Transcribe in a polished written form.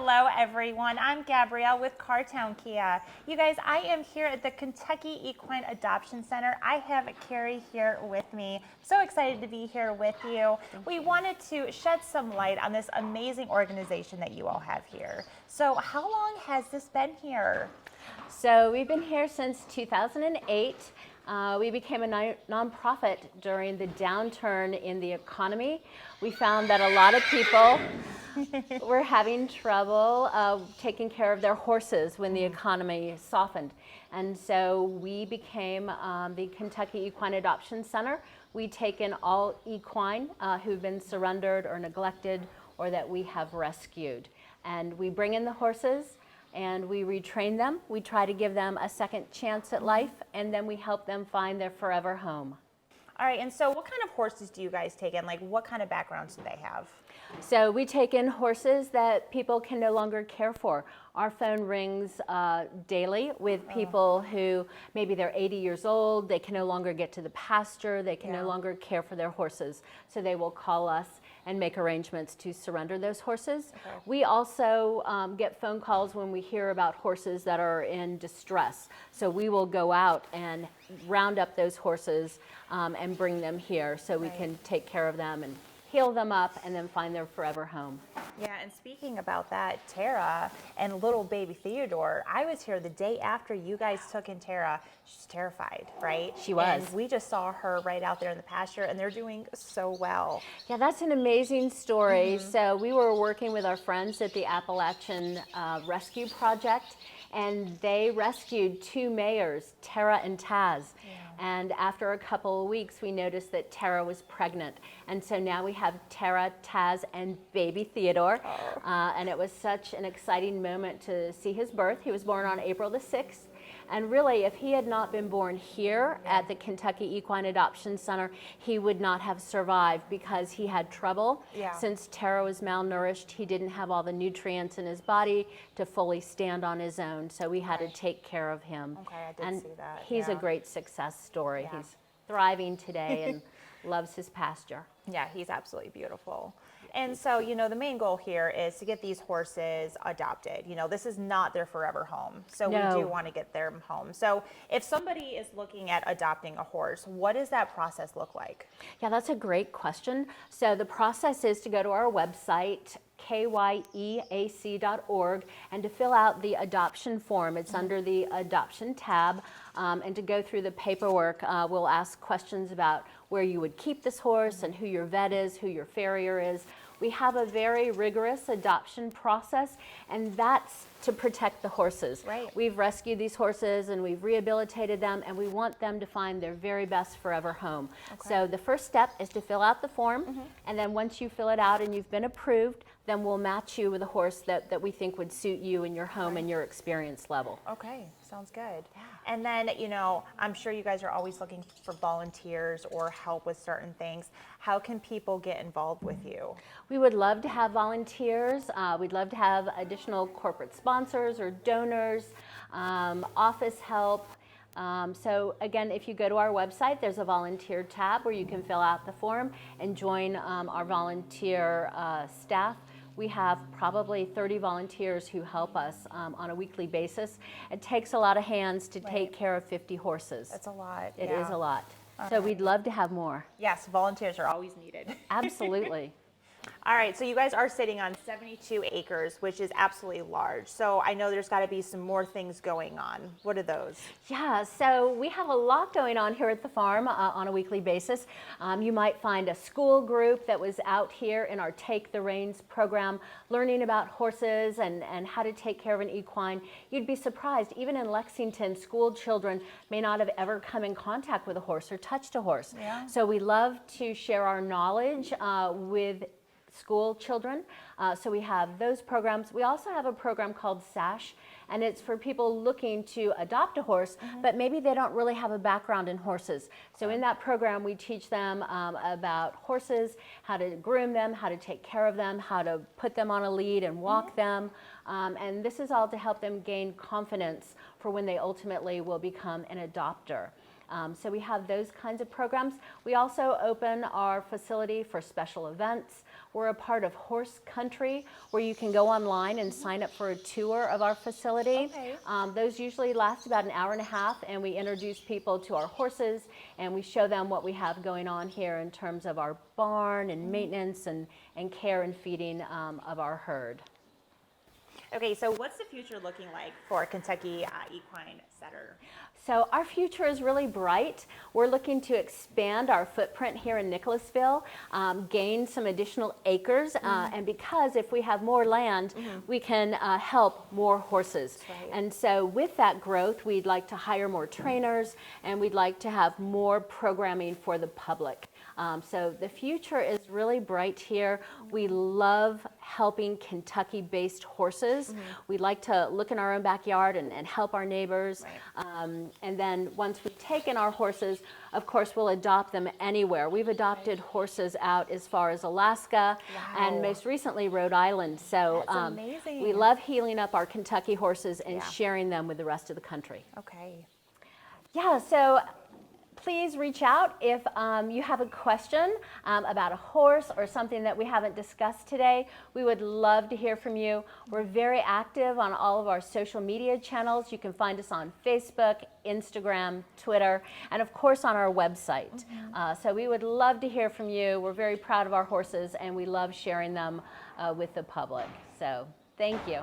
Hello everyone, I'm Gabrielle with Cartown Kia. You guys, I am here at the Kentucky Equine Adoption Center. I have Carrie here with me. So excited to be here with you. We wanted to shed some light on this amazing organization that you all have here. So how long has this been here? So we've been here since 2008. We became a nonprofit during the downturn in the economy. We found that a lot of people were having trouble taking care of their horses when the economy softened. And so we became the Kentucky Equine Adoption Center. We take in all equine who've been surrendered or neglected or that we have rescued. And we bring in the horses and we retrain them. We try to give them a second chance at life, and then we help them find their forever home. All right, and so what kind of horses do you guys take in? Like, what kind of backgrounds do they have? So we take in horses that people can no longer care for. Our phone rings daily with people who maybe they're 80 years old, they can no longer get to the pasture, they can no longer care for their horses. So they will call us and make arrangements to surrender those horses. Okay. We also get phone calls when we hear about horses that are in distress. So we will go out and round up those horses and bring them here so we can take care of them and heal them up and then find their forever home. Yeah, and speaking about that, Tara and little baby Theodore, I was here the day after you guys took in Tara. She's terrified, right? She was. And we just saw her right out there in the pasture, and they're doing so well. Yeah, that's an amazing story. So we were working with our friends at the Appalachian Rescue Project, and they rescued two mares, Tara and Taz. Yeah. And after a couple of weeks, we noticed that Tara was pregnant. And so now we have Tara, Taz, and baby Theodore. Oh. And it was such an exciting moment to see his birth. He was born on April the 6th. And really, if he had not been born here at the Kentucky Equine Adoption Center, he would not have survived because he had trouble. Yeah. Since Tara was malnourished, he didn't have all the nutrients in his body to fully stand on his own. So we had to take care of him. Okay, I did see that. He's a great success story. Yeah. He's thriving today and loves his pasture. Yeah, he's absolutely beautiful. And so, you know, the main goal here is to get these horses adopted. You know, this is not their forever home. So we do want to get them home. So if somebody is looking at adopting a horse, what does that process look like? Yeah, that's a great question. So the process is to go to our website, kyeac.org, and to fill out the adoption form. It's under the adoption tab, and to go through the paperwork, we'll ask questions about where you would keep this horse and who your vet is, who your farrier is. We have a very rigorous adoption process, and that's to protect the horses. Right. We've rescued these horses and we've rehabilitated them, and we want them to find their very best forever home. Okay. So the first step is to fill out the form, and then once you fill it out and you've been approved, then we'll match you with a horse that we think would suit you and your home and your experience level. Okay, sounds good. Yeah. And then, you know, I'm sure you guys are always looking for volunteers or help with certain things. How can people get involved with you? We would love to have volunteers. We'd love to have additional corporate sponsors or donors, office help. So again, if you go to our website, there's a volunteer tab where you can fill out the form and join our volunteer staff. We have probably 30 volunteers who help us on a weekly basis. It takes a lot of hands to take care of 50 horses. That's a lot. It is a lot. So we'd love to have more. Yes, volunteers are always needed. Absolutely. All right, so you guys are sitting on 72 acres, which is absolutely large. So I know there's got to be some more things going on. What are those? Yeah, so we have a lot going on here at the farm on a weekly basis. You might find a school group that was out here in our Take the Reins program, learning about horses and how to take care of an equine. You'd be surprised, even in Lexington, school children may not have ever come in contact with a horse or touched a horse. Yeah. So we love to share our knowledge with school children. So we have those programs. We also have a program called SASH, and it's for people looking to adopt a horse, but maybe they don't really have a background in horses. So in that program, we teach them about horses, how to groom them, how to take care of them, how to put them on a lead and walk them. And this is all to help them gain confidence for when they ultimately will become an adopter. So we have those kinds of programs. We also open our facility for special events. We're a part of Horse Country, where you can go online and sign up for a tour of our facility. Okay. Those usually last about an hour and a half, and we introduce people to our horses, and we show them what we have going on here in terms of our barn and maintenance and care and feeding of our herd. Okay, so what's the future looking like for Kentucky Equine Setter? So our future is really bright. We're looking to expand our footprint here in Nicholasville, gain some additional acres, and because if we have more land, we can help more horses. Right. And so with that growth, we'd like to hire more trainers, and we'd like to have more programming for the public. So the future is really bright here. We love helping Kentucky-based horses. We like to look in our own backyard and help our neighbors. Right. And then once we've taken our horses, of course, we'll adopt them anywhere. We've adopted horses out as far as Alaska and most recently Rhode Island. So That's amazing. we love healing up our Kentucky horses and Yeah. sharing them with the rest of the country. Okay. Yeah, so please reach out if you have a question about a horse or something that we haven't discussed today. We would love to hear from you. We're very active on all of our social media channels. You can find us on Facebook, Instagram, Twitter, and of course on our website. So we would love to hear from you. We're very proud of our horses and we love sharing them with the public. So thank you.